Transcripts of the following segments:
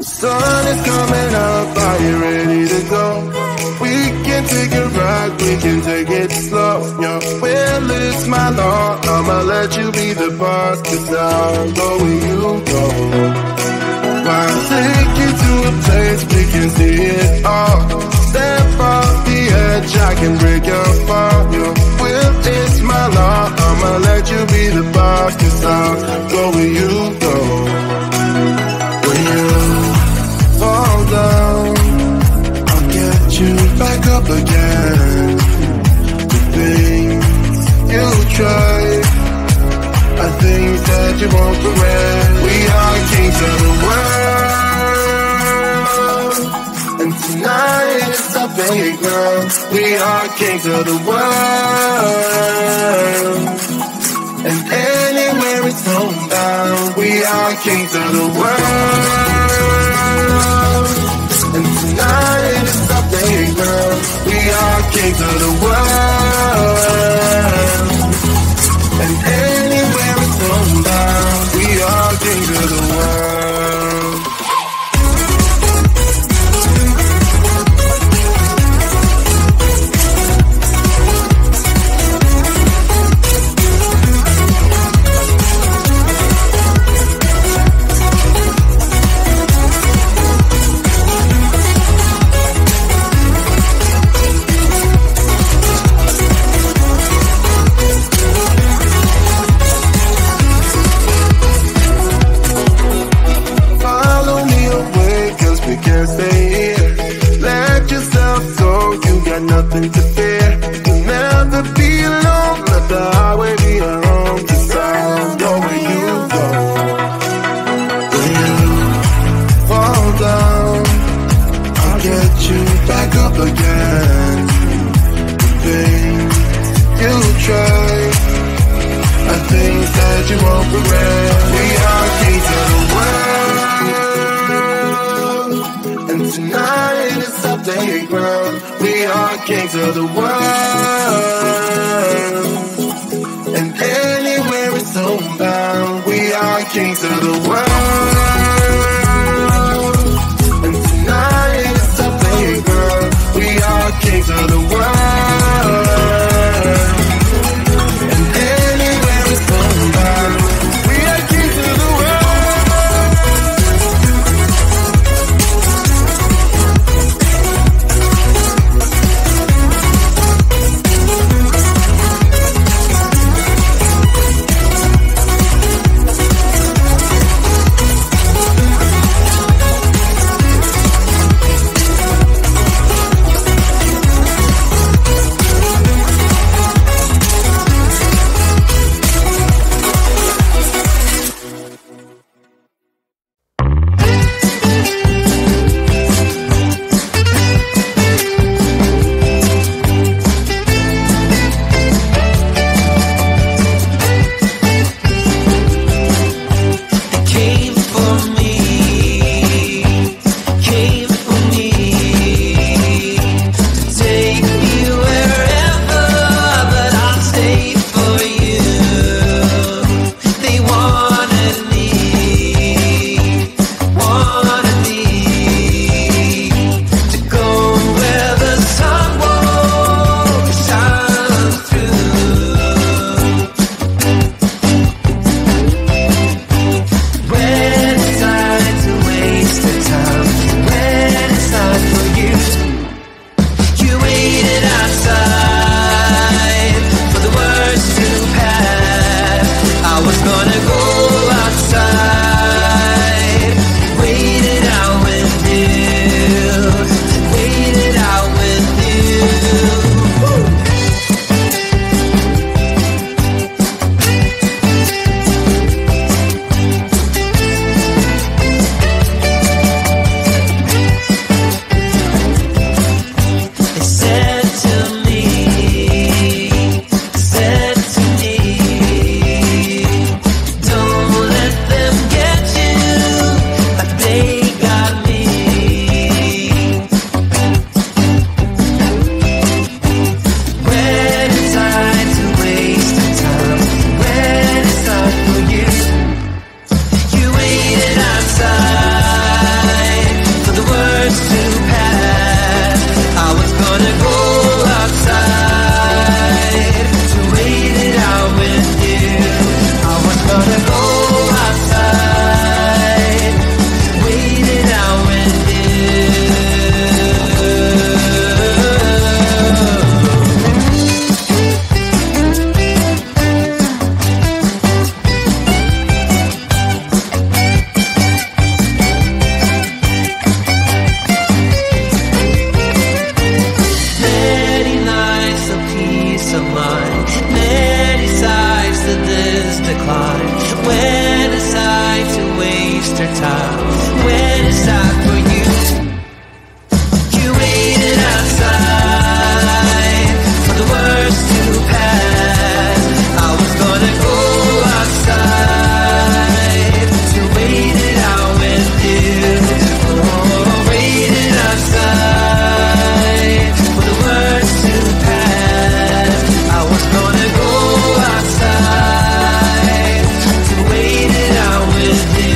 Sun is coming up, are you ready to go? We can take a ride, we can take it slow. Your will is my law, I'ma let you be the boss, 'cause I'll go where you go. I'll take you to a place we can see it all. Step off the edge, I can break your fall. Your will is my law, I'ma let you be the boss, 'cause I'll go where you go. When you fall down, I'll get you back up again. The things you try are things that you won't regret. We are kings of the world, and tonight is our playground. We are kings of the world, and anywhere it's homebound. We are kings of the world, and tonight is our playground. We are kings of the world, and anywhere it's homebound. We are kings of the world. Can't stay here. Let yourself go, you got nothing to fear. You'll never be alone, let the highway be your home. 'Cause I'll go where you go. When you fall down, I'll get you back up again. The things you try are things that you won't regret. We are kings of the world, and tonight is our playground. We are kings of the world, and anywhere it's homebound. We are kings of the world, and tonight is our playground. We are kings of the world, and anywhere it's homebound. We are kings of the world. your time. When it's time for you, you waited outside for the words to pass. I was gonna go outside to wait it out with you. Oh, waited outside for the words to pass. I was gonna go outside to wait it out with you.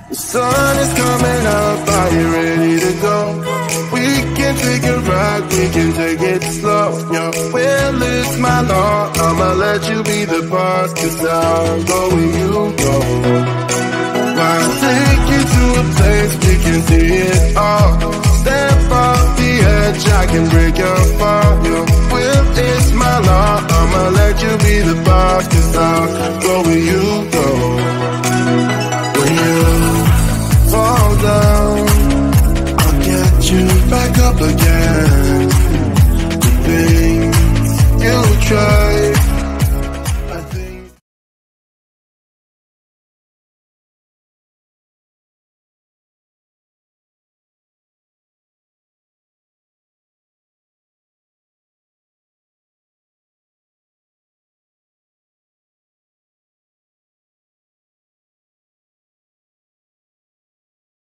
The sun is coming up, are you ready to go? We can take a ride, we can take it slow, yo. Well, it's my law, I'ma let you be the boss, 'cause I'll go where you go. I'll take you to a place we can see it all. Step off the edge, I can break your fall, yo. Well, it's my law, I'ma let you be the boss, 'cause I'll go